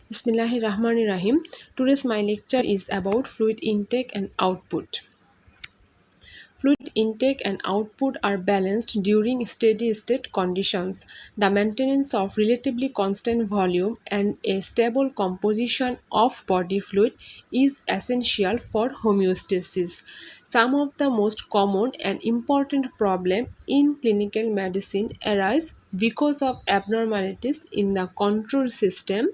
Bismillahirrahmanirrahim. Today's my lecture is about fluid intake and output. Fluid intake and output are balanced during steady state conditions. The maintenance of relatively constant volume and a stable composition of body fluid is essential for homeostasis. Some of the most common and important problems in clinical medicine arise because of abnormalities in the control system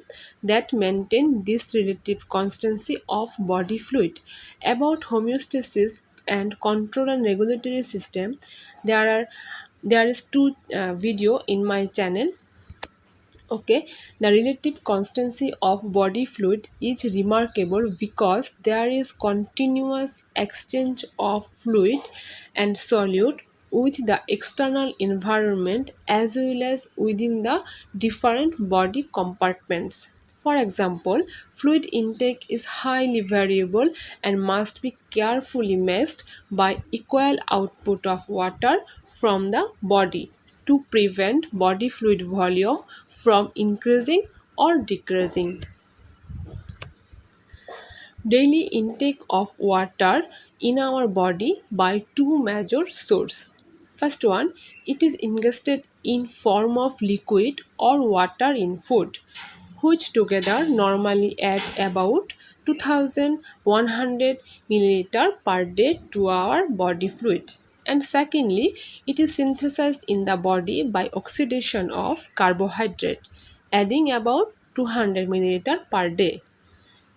that maintain this relative constancy of body fluid. About homeostasis and control and regulatory system, there is two video in my channel. Okay, the relative constancy of body fluid is remarkable because there is continuous exchange of fluid and solute with the external environment as well as within the different body compartments. For example, fluid intake is highly variable and must be carefully matched by equal output of water from the body to prevent body fluid volume from increasing or decreasing. Daily intake of water in our body by two major sources. First one, it is ingested in form of liquid or water in food, which together normally add about 2100 milliliter per day to our body fluid. And secondly, it is synthesized in the body by oxidation of carbohydrate, adding about 200 milliliter per day.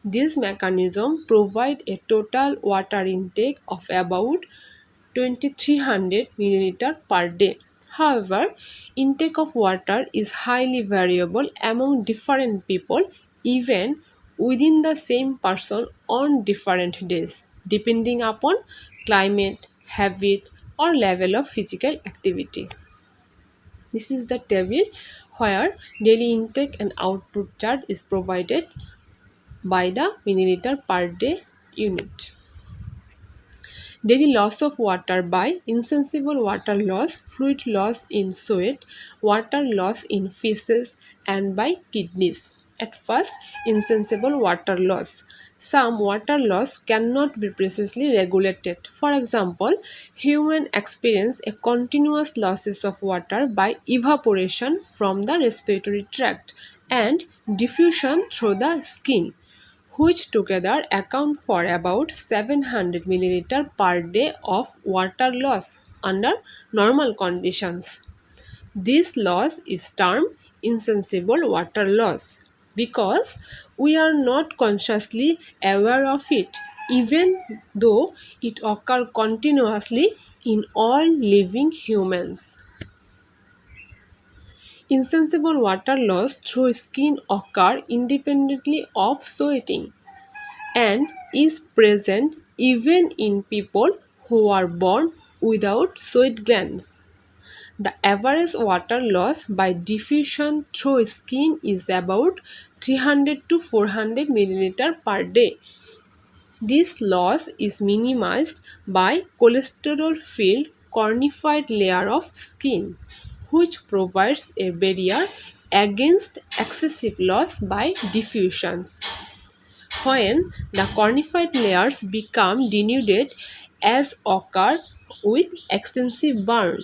This mechanism provides a total water intake of about 2300 milliliter per day. However, intake of water is highly variable among different people, even within the same person on different days, depending upon climate, habit, or level of physical activity. This is the table where daily intake and output chart is provided by the milliliter per day unit. Daily loss of water by insensible water loss, fluid loss in sweat, water loss in feces, and by kidneys. At first, insensible water loss. Some water loss cannot be precisely regulated. For example, humans experience a continuous losses of water by evaporation from the respiratory tract and diffusion through the skin, which together account for about 700 milliliter per day of water loss under normal conditions. This loss is termed insensible water loss because we are not consciously aware of it, even though it occurs continuously in all living humans. Insensible water loss through skin occurs independently of sweating and is present even in people who are born without sweat glands. The average water loss by diffusion through skin is about 300 to 400 milliliter per day. This loss is minimized by cholesterol-filled cornified layer of skin, which provides a barrier against excessive loss by diffusions. When the cornified layers become denuded, as occur with extensive burn,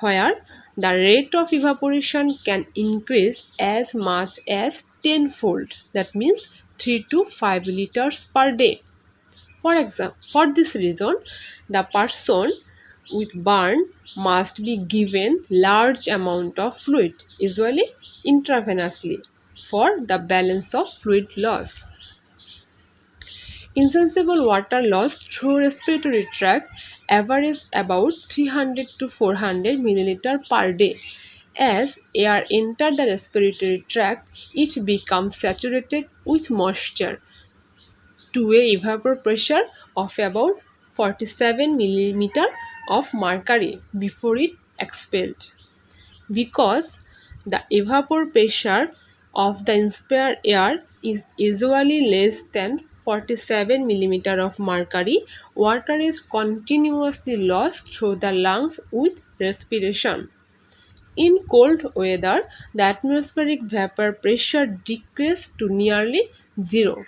where the rate of evaporation can increase as much as tenfold, that means 3 to 5 liters per day. For example, for this reason, the person with burn must be given large amount of fluid, usually intravenously, for the balance of fluid loss. Insensible water loss through respiratory tract averages about 300 to 400 milliliter per day. As air enters the respiratory tract, it becomes saturated with moisture to a evapor pressure of about 47 millimeter of mercury before it expelled. Because the evapor pressure of the inspired air is usually less than 47 millimeter of mercury, water is continuously lost through the lungs with respiration. In cold weather, the atmospheric vapor pressure decreases to nearly zero,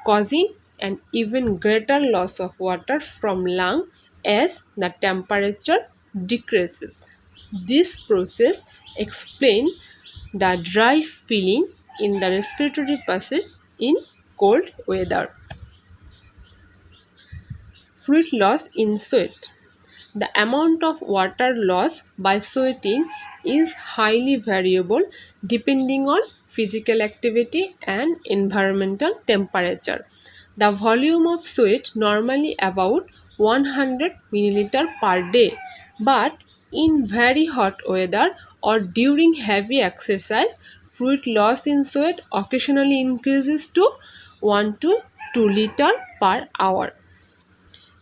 causing an even greater loss of water from lung as the temperature decreases. This process explains the dry feeling in the respiratory passage in cold weather. Fluid loss in sweat. The amount of water loss by sweating is highly variable depending on physical activity and environmental temperature. The volume of sweat normally about 100 milliliter per day, but in very hot weather or during heavy exercise, fluid loss in sweat occasionally increases to 1 to 2 liter per hour.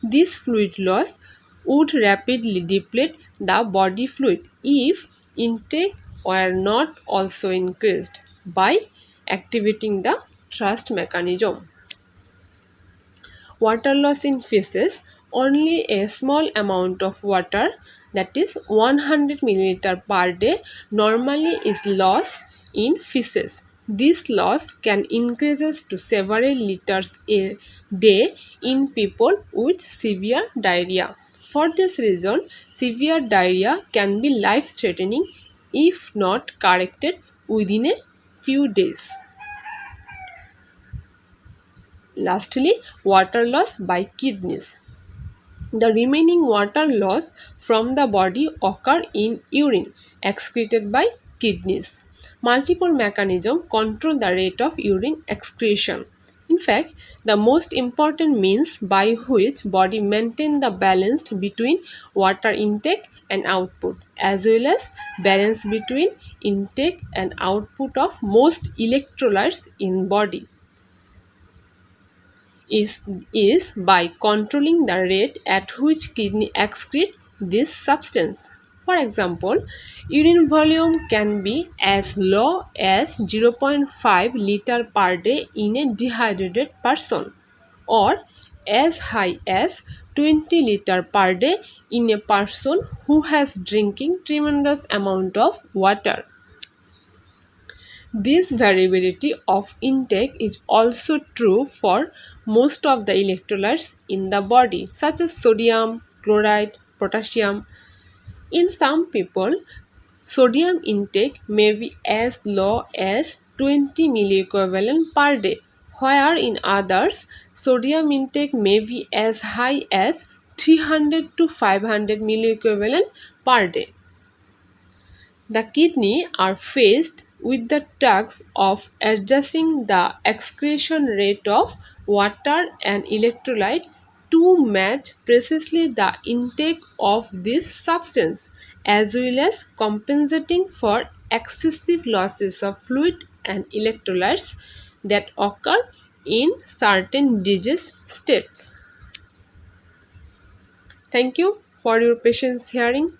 This fluid loss would rapidly deplete the body fluid if intake were not also increased by activating the thrust mechanism. Water loss in feces. Only a small amount of water, that is 100 milliliter per day, normally is lost in feces. This loss can increase to several liters a day in people with severe diarrhea. For this reason, severe diarrhea can be life-threatening if not corrected within a few days. Lastly, water loss by kidneys. The remaining water loss from the body occur in urine excreted by kidneys. Multiple mechanisms control the rate of urine excretion. In fact, the most important means by which body maintain the balance between water intake and output, as well as balance between intake and output of most electrolytes in body is by controlling the rate at which kidney excrete this substance. For example, urine volume can be as low as 0.5 liter per day in a dehydrated person or as high as 20 liter per day in a person who has drinking tremendous amount of water. This variability of intake is also true for most of the electrolytes in the body, such as sodium, chloride, potassium. In some people, sodium intake may be as low as 20 milliequivalent per day, where in others, sodium intake may be as high as 300 to 500 milliequivalent per day. The kidney are faced with the task of adjusting the excretion rate of water and electrolyte to match precisely the intake of this substance, as well as compensating for excessive losses of fluid and electrolytes that occur in certain disease states. Thank you for your patience hearing.